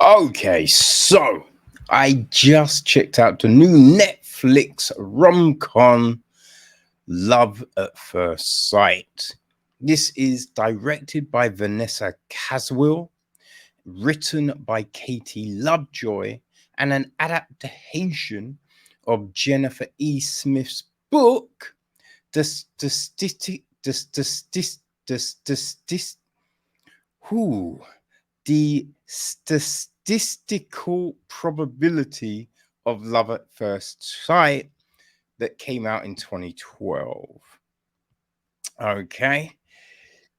Okay, so I just checked out the new Netflix rom-com Love at First Sight. This is directed by Vanessa Caswill, written by Katie Lovejoy, and an adaptation of Jennifer E. Smith's book, The Statistic, who the Statistical Probability of Love at First Sight, that came out in 2012. Okay.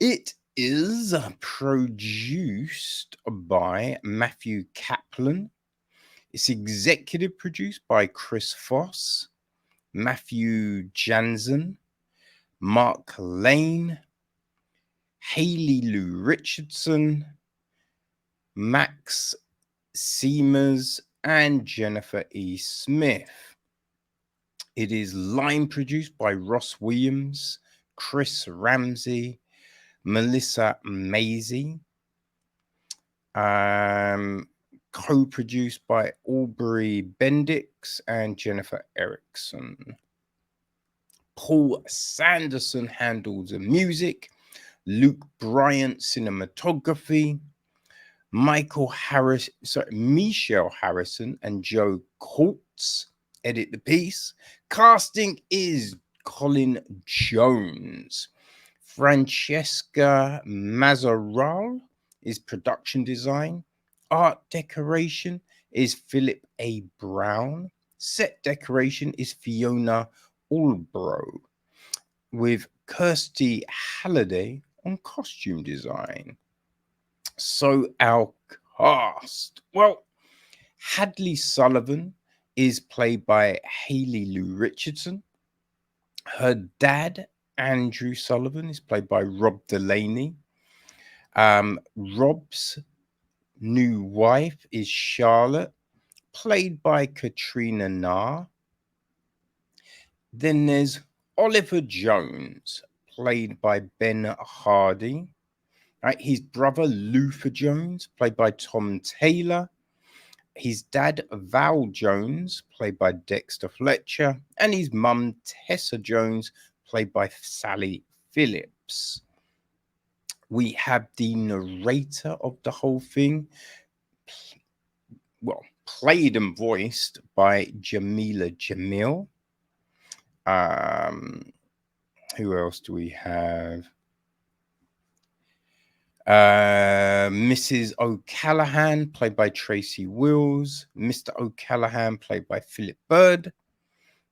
It is produced by Matthew Kaplan. It's executive produced by Chris Foss, Matthew Jansen, Mark Lane, Haley Lu Richardson, Max Seamers, and Jennifer E. Smith. It is line produced by Ross Williams, Chris Ramsey, Melissa Maisie, co-produced by Aubrey Bendix and Jennifer Erickson. Paul Sanderson handles the music, Luke Bryant cinematography, Michelle Harrison and Joe Colts edit the piece. Casting is Colin Jones. Francesca Mazzaral is production design. Art decoration is Philip A. Brown. Set decoration is Fiona Albro, with Kirsty Halliday on costume design. So our cast. Well, Hadley Sullivan is played by Haley Lu Richardson. Her dad, Andrew Sullivan, is played by Rob Delaney. Rob's new wife is Charlotte, played by Katrina Nahr. Then there's Oliver Jones, played by Ben Hardy. Right, his brother Luther Jones, played by Tom Taylor. His dad Val Jones, played by Dexter Fletcher, and his mum Tessa Jones, played by Sally Phillips. We have the narrator of the whole thing, played and voiced by Jamila Jamil. Who else do we have? Mrs. O'Callaghan, played by Tracy Wills. Mr. O'Callaghan, played by Philip Bird.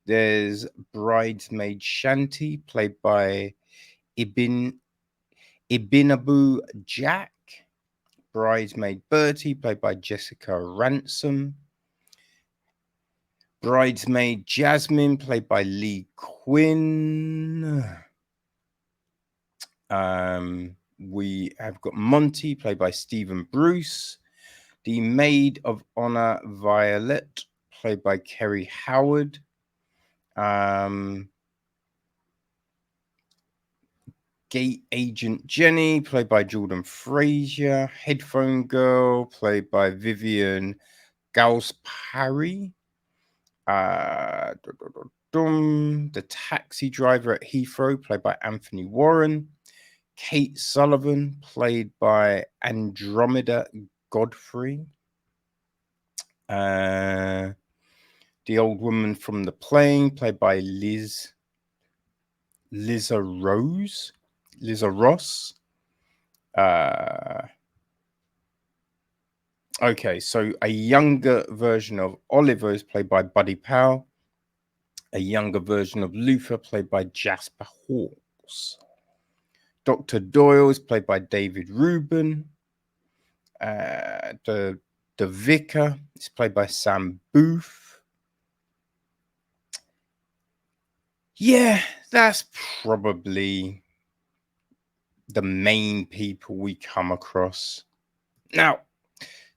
There's bridesmaid Shanti, played by Ibinabu Jack. Bridesmaid Bertie, played by Jessica Ransom. Bridesmaid Jasmine, played by Lee Quinn. We have got Monty, played by Stephen Bruce. The Maid of Honor Violet, played by Kerry Howard. Gate Agent Jenny, played by Jordan Frazier. Headphone Girl, played by Vivian Galspari. The Taxi Driver at Heathrow, played by Anthony Warren. Kate Sullivan, played by Andromeda Godfrey. The Old Woman from the Plane, played by Liza Ross. Okay, so a younger version of Oliver is played by Buddy Powell. A younger version of Luther, played by Jasper Hawkes. Dr. Doyle is played by David Rubin. The Vicar is played by Sam Booth. Yeah, that's probably the main people we come across. Now,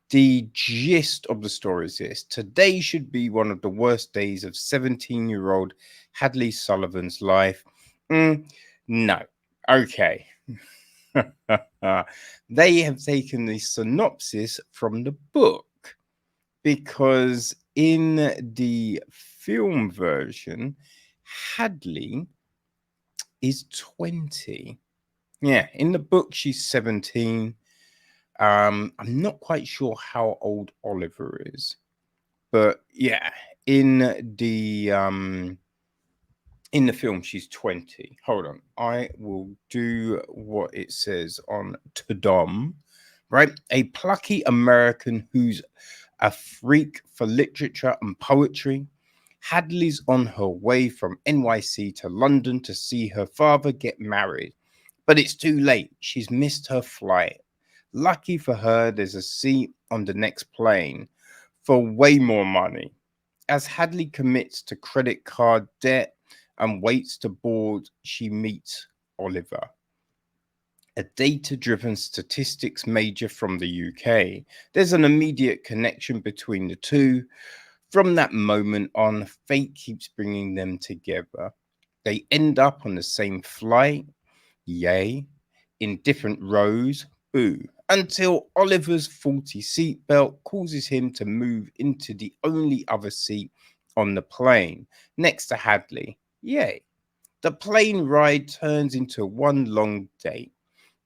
the gist of the story is this. Today should be one of the worst days of 17-year-old Hadley Sullivan's life. No. Okay. They have taken the synopsis from the book, because in the film version, Hadley is 20. Yeah, in the book, she's 17. I'm not quite sure how old Oliver is, but yeah, in the film, she's 20. Hold on, I will do what it says on Tadom. Right, a plucky American who's a freak for literature and poetry. Hadley's on her way from NYC to London to see her father get married, but it's too late. She's missed her flight. Lucky for her, there's a seat on the next plane for way more money. As Hadley commits to credit card debt and waits to board, she meets Oliver, a data-driven statistics major from the UK. There's an immediate connection between the two. From that moment on, fate keeps bringing them together. They end up on the same flight, yay, in different rows, boo, until Oliver's faulty seatbelt causes him to move into the only other seat on the plane, next to Hadley, yay. The plane ride turns into one long date.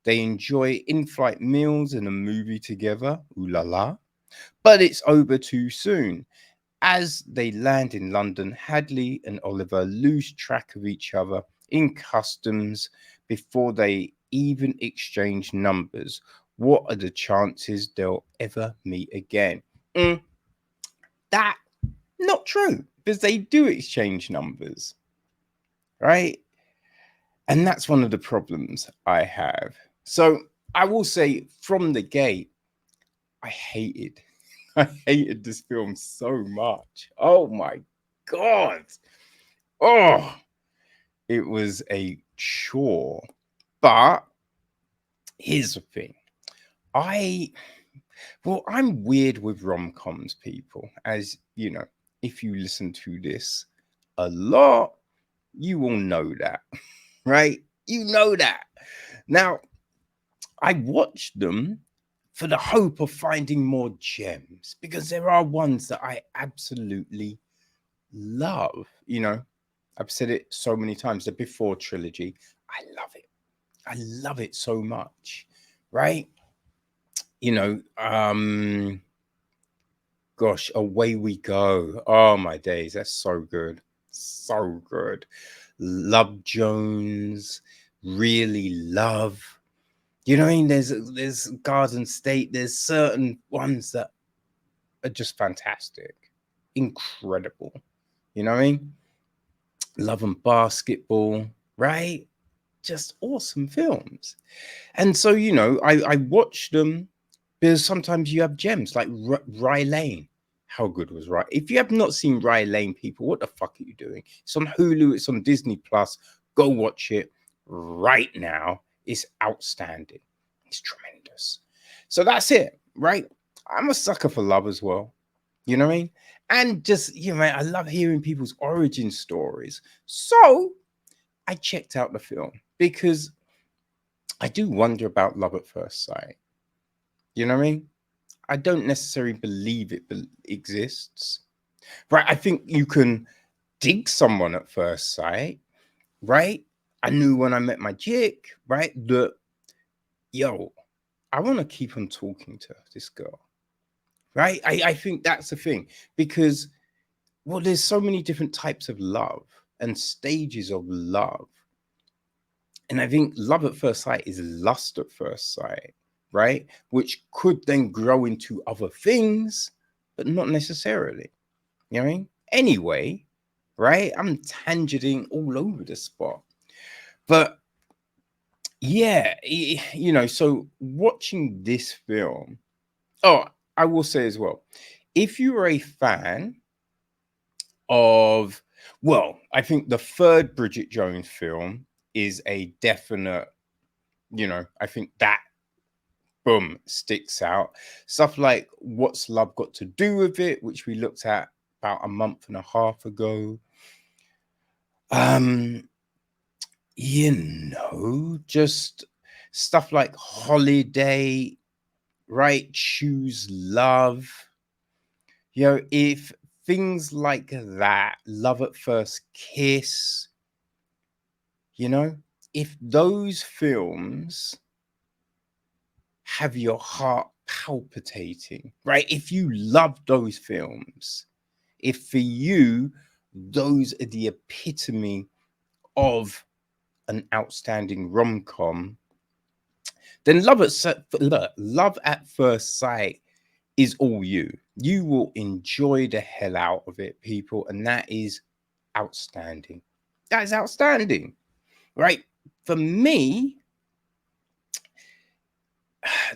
They enjoy in-flight meals and a movie together, ooh la la, but it's over too soon. As they land in London, Hadley and Oliver lose track of each other in customs before they even exchange numbers. What are the chances they'll ever meet again? That not true, because they do exchange numbers, right? And that's one of the problems I have. So I will say from the gate, I hated this film so much. Oh my God. Oh, it was a chore. But here's the thing. I'm weird with rom-coms, people. As you know, if you listen to this a lot, you will know that, right? You know that. Now, I watched them for the hope of finding more gems, because there are ones that I absolutely love. You know, I've said it so many times, the Before trilogy. I love it. I love it so much, right? You know, gosh, Away We Go. Oh my days, that's so good. So good. Love Jones, Really Love. You know what I mean? There's Garden State. There's certain ones that are just fantastic, incredible. You know what I mean? Love and Basketball, right? Just awesome films. And so, you know, I watched them because sometimes you have gems like Rye Lane. How good was Rye? If you have not seen Rye Lane, people, what the fuck are you doing? It's on Hulu. It's on Disney Plus. Go watch it right now. It's outstanding. It's tremendous. So that's it, right? I'm a sucker for love as well. You know what I mean? And just, you know, I love hearing people's origin stories. So I checked out the film because I do wonder about love at first sight. You know what I mean? I don't necessarily believe it exists, right? I think you can dig someone at first sight, right? I knew when I met my chick, right, that, yo, I want to keep on talking to this girl, right? I think that's the thing, because, well, there's so many different types of love and stages of love. And I think love at first sight is lust at first sight, right? Which could then grow into other things, but not necessarily. You know what I mean? Anyway, right? I'm tangenting all over the spot. But yeah, you know, so watching this film, oh, I will say as well, if you are a fan of, well, I think the third Bridget Jones film is a definite, you know, I think that, boom, sticks out. Stuff like What's Love Got to Do with It, which we looked at about a month and a half ago. You know, just Stuff like Holiday, right? Choose Love. You know, if things like that, Love at First Kiss, you know, if those films have your heart palpitating, right? If you love those films, if for you, those are the epitome of an outstanding rom-com, then Love at First Sight is all you. You will enjoy the hell out of it, people, and that is outstanding. That is outstanding, right? For me,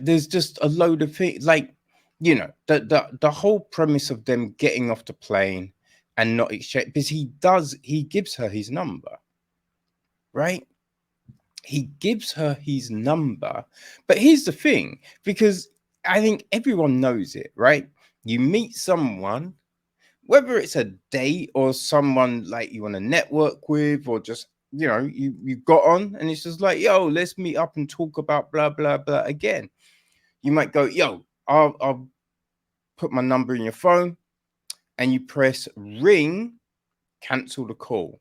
there's just a load of things like, you know, the whole premise of them getting off the plane and not exchange, because he gives her his number, right? He gives her his number. But here's the thing, because I think everyone knows it, right? You meet someone, whether it's a date or someone like you want to network with, or just, you know, you got on and it's just like, yo, let's meet up and talk about blah blah blah again. You might go, yo, I'll put my number in your phone, and you press ring, cancel the call.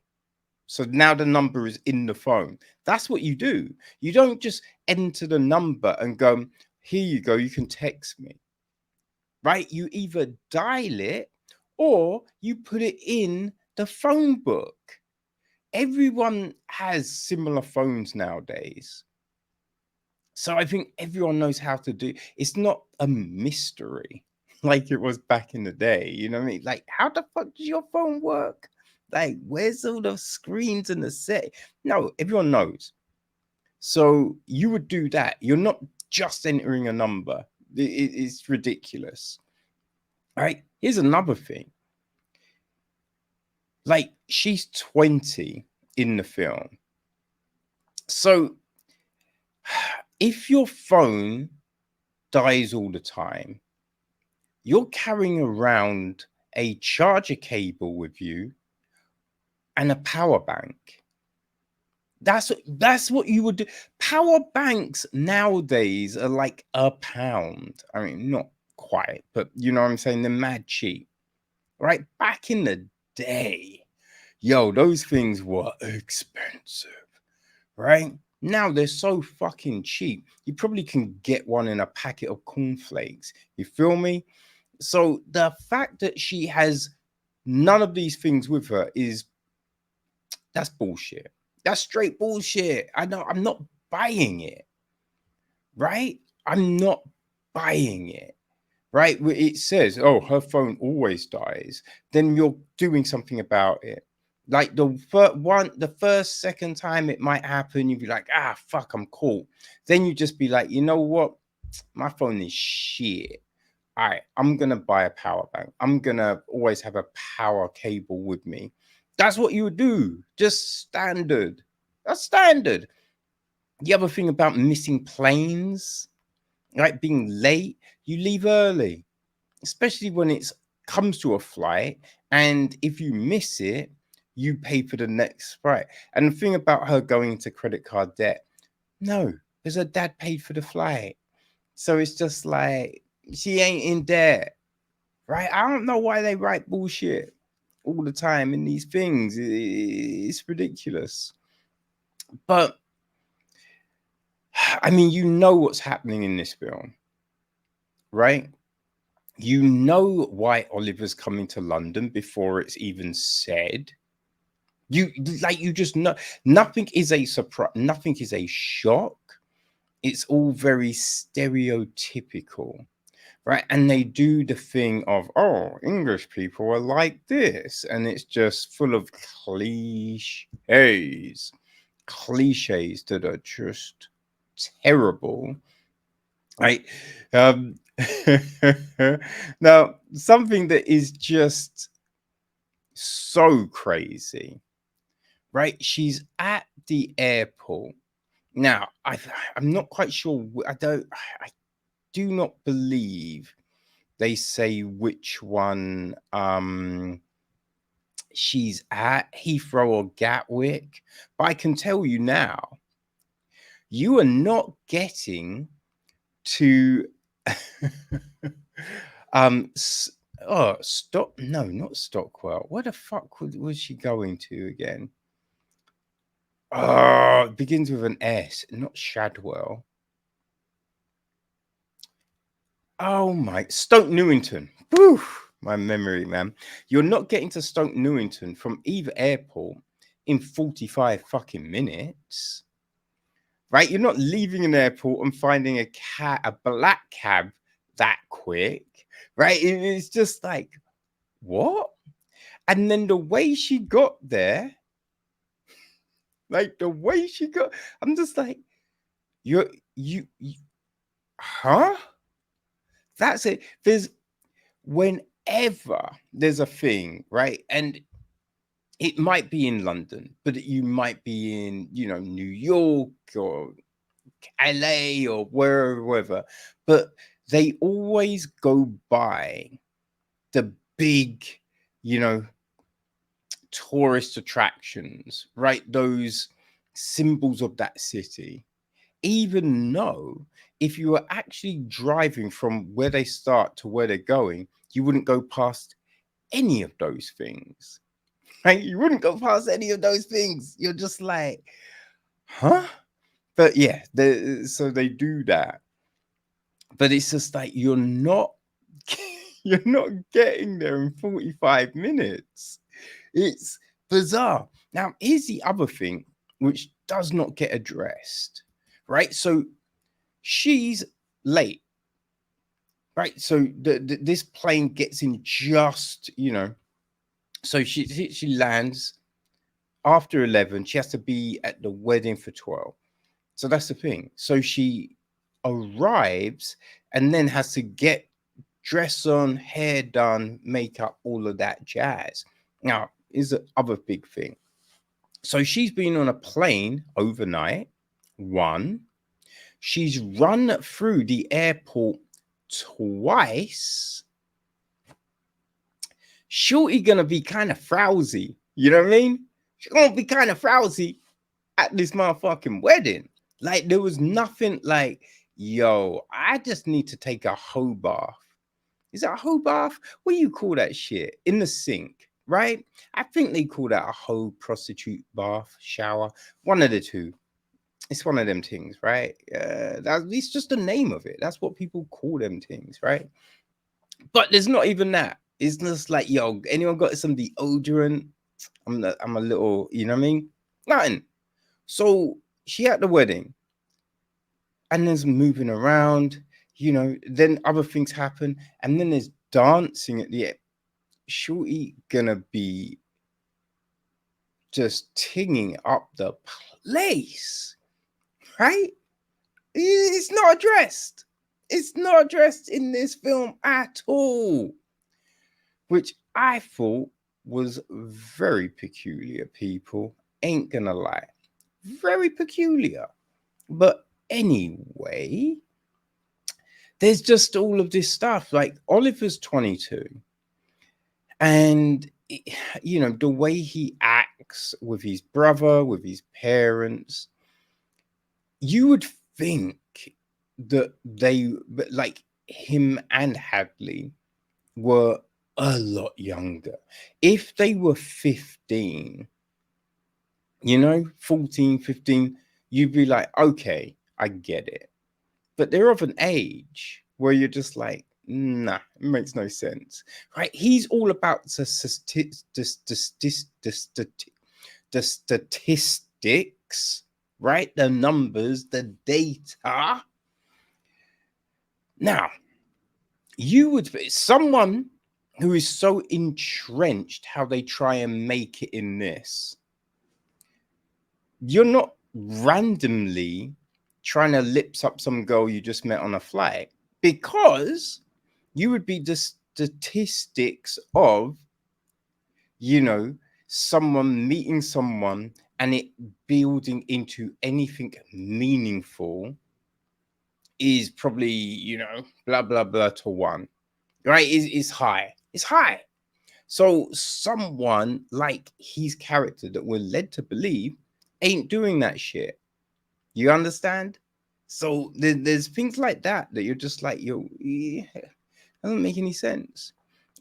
So now the number is in the phone. That's what you do. You don't just enter the number and go, here you go, you can text me, right? You either dial it or you put it in the phone book. Everyone has similar phones nowadays. So I think everyone knows how to do. It's not a mystery like it was back in the day. You know what I mean? Like, how the fuck does your phone work? Like, where's all the screens and the set? No, everyone knows. So you would do that. You're not just entering a number. It's ridiculous. All right. Here's another thing. Like, she's 20 in the film. So if your phone dies all the time, you're carrying around a charger cable with you and a power bank. That's what you would do. Power banks nowadays are like £1. I mean, not quite, but you know what I'm saying? They're mad cheap, right? Back in the day, yo, those things were expensive, right? Now they're so fucking cheap. You probably can get one in a packet of cornflakes. You feel me? So the fact that she has none of these things with her that's bullshit. That's straight bullshit. I know, I'm not buying it, right? I'm not buying it, right? It says, oh, her phone always dies. Then you're doing something about it. Like the first, second time it might happen, you'd be like, ah, fuck, I'm cool. Then you just be like, you know what? My phone is shit. All right, I'm going to buy a power bank. I'm going to always have a power cable with me. That's what you would do. Just standard. That's standard. The other thing about missing planes, like being late, you leave early, especially when it comes to a flight. And if you miss it, you pay for the next flight. And the thing about her going into credit card debt, no, because her dad paid for the flight. So it's just like, she ain't in debt, right? I don't know why they write bullshit all the time in these things. It's ridiculous. But I mean, you know what's happening in this film, right? You know why Oliver's coming to London before it's even said. You just know. Nothing is a surprise. Nothing is a shock. It's all very stereotypical, right? And they do the thing of, oh, English people are like this, and it's just full of cliches that are just terrible, right? Now, something that is just so crazy, right? She's at the airport. Now, I'm not quite sure. I do not believe they say which one she's at, Heathrow or Gatwick. But I can tell you now, You are not getting to stop. No, not Stockwell. Where the fuck was she going to again? Oh, it begins with an S, not Shadwell. Oh my, Stoke Newington. Whew, my memory, man. You're not getting to Stoke Newington from either airport in 45 fucking minutes. Right? You're not leaving an airport and finding a black cab that quick. Right? It's just like, what? And then the way she got there, like the way she got, I'm just like, you huh? That's it. Whenever there's a thing, right? And it might be in London, but you might be in, New York or LA or wherever. But they always go by the big, tourist attractions, right? Those symbols of that city. Even though if you were actually driving from where they start to where they're going, you wouldn't go past any of those things. Right? You wouldn't go past any of those things. You're just like, huh? But yeah, so they do that. But it's just like you're not getting there in 45 minutes. It's bizarre. Now, here's the other thing which does not get addressed, right? So she's late, right? So this plane gets in just, so she lands after 11. She has to be at the wedding for 12. So that's the thing. So she arrives and then has to get dress on, hair done, makeup, all of that jazz. Now, is the other big thing. So she's been on a plane overnight. One, she's run through the airport twice. Shorty gonna be kind of frowsy. You know what I mean? She's gonna be kind of frowsy at this motherfucking wedding. Like there was nothing like, yo, I just need to take a hoe bath. Is that a hoe bath? What do you call that shit? In the sink, right? I think they call that a hoe prostitute bath shower. One of the two. It's one of them things, right? It's just the name of it. That's what people call them things, right? But there's not even that. It's just like, yo, anyone got some deodorant? I'm a little, you know what I mean? Nothing. So she at the wedding, and there's moving around, then other things happen, and then there's dancing at the end. Shorty gonna be just tinging up the place, right? It's not addressed. It's not addressed in this film at all, which I thought was very peculiar. People ain't gonna lie, very peculiar. But anyway, there's just all of this stuff. Like Oliver's 22, and the way he acts with his brother, with his parents, you would think that like him and Hadley were a lot younger. If they were 15, 14, 15, you'd be like, okay, I get it. But they're of an age where you're just like, nah, it makes no sense, right? He's all about the statistics, right? The numbers, the data. Now, you would be someone who is so entrenched how they try and make it in this. You're not randomly trying to lips up some girl you just met on a flight, because you would be the statistics of, someone meeting someone and it building into anything meaningful is probably, blah, blah, blah to 1, right? Is high. It's high. So someone like his character that we're led to believe ain't doing that shit. You understand? So there's things like that you're just like, yo, yeah, doesn't make any sense,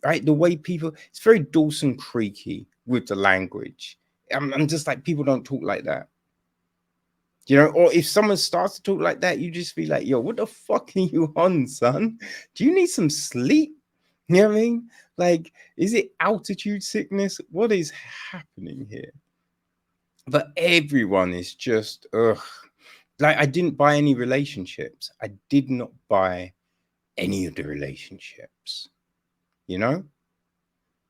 right? The way people, it's very Dawson Creaky with the language. I'm just like, people don't talk like that, you know. Or if someone starts to talk like that, you just be like, yo, what the fuck are you on, son? Do you need some sleep? You know what I mean? Like, is it altitude sickness? What is happening here? But everyone is just, ugh. Like, I didn't buy any relationships. I did not buy any of the relationships, you know?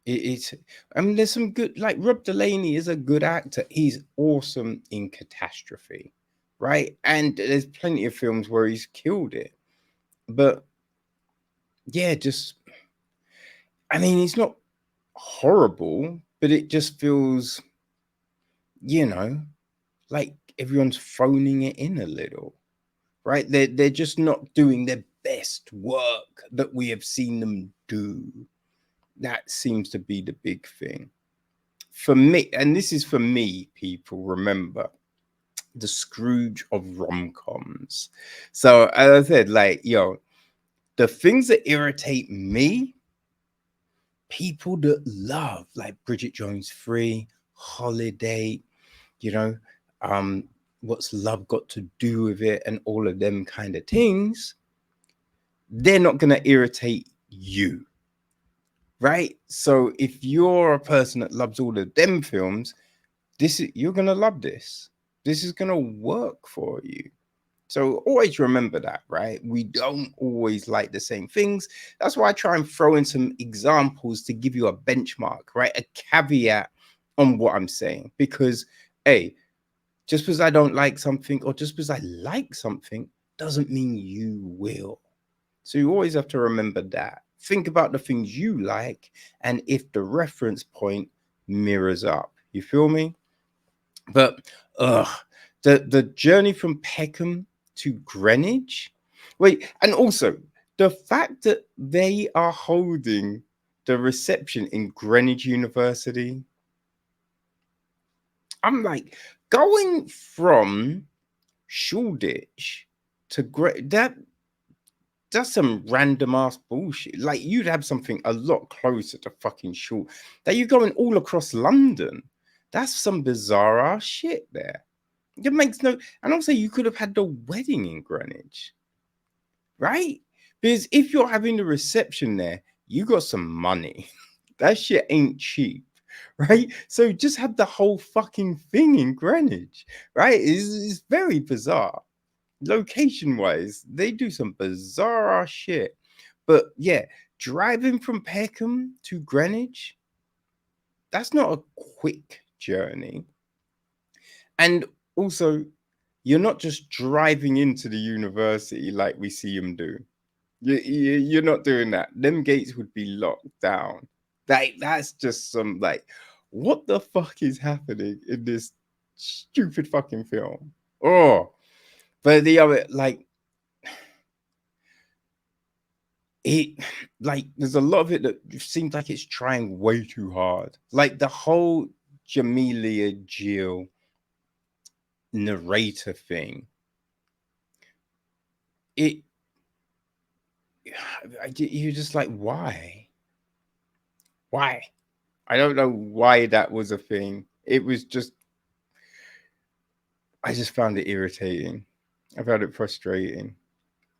It's, I mean, there's some good, like, Rob Delaney is a good actor. He's awesome in Catastrophe, right? And there's plenty of films where he's killed it. But yeah, just, I mean, he's not horrible, but it just feels, you know, like everyone's phoning it in a little, right? They're just not doing their best work that we have seen them do. That seems to be the big thing for me. And this is for me, people, remember, the Scrooge of rom-coms. So as I said, like, yo, the things that irritate me, people that love, like Bridget Jones 3, Holiday, you know, um, what's love got to do with it, and all of them kind of things, they're not going to irritate you, right? So if you're a person that loves all of them films, you're going to love this. This is going to work for you. So always remember that, right? We don't always like the same things. That's why I try and throw in some examples to give you a benchmark, right? A caveat on what I'm saying. Because, hey, just because I don't like something, or just because I like something, doesn't mean you will. So you always have to remember that. Think about the things you like, and if the reference point mirrors up. You feel me? But the journey from Peckham to Greenwich. Wait, and also the fact that they are holding the reception in Greenwich University. I'm like, going from Shoreditch to that's some random ass bullshit. Like, you'd have something a lot closer to fucking Short. That you're going all across London. That's some bizarre ass shit there. It makes no, and also you could have had the wedding in Greenwich, right? Because if you're having the reception there, you got some money. That shit ain't cheap, right? So just have the whole fucking thing in Greenwich, right? It's very bizarre. Location wise, they do some bizarre shit. But yeah, driving from Peckham to Greenwich, that's not a quick journey. And also, you're not just driving into the university like we see them do. You're not doing that. Them gates would be locked down. That's just some, like, what the fuck is happening in this stupid fucking film? Oh, but the other, like, it, like, there's a lot of it that seems like it's trying way too hard. Like the whole Jamelia Jill narrator thing. It, you're just like, why? Why? I don't know why that was a thing. It was just, I just found it irritating. I found it frustrating.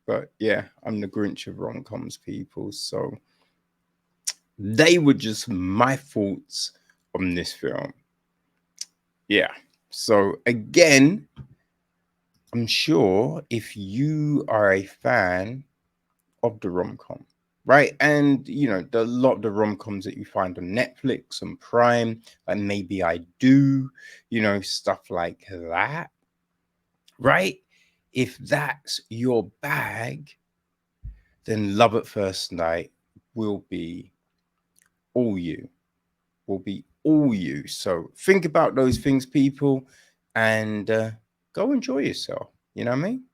But yeah, I'm the Grinch of rom-coms, people. So they were just my thoughts on this film. Yeah. So again, I'm sure if you are a fan of the rom-com, right? And you know, a lot of the rom-coms that you find on Netflix and Prime, like Maybe I Do, you know, stuff like that, right? If that's your bag, then Love at First Night will be all you, will be all you. So think about those things, people, and go enjoy yourself. You know what I mean?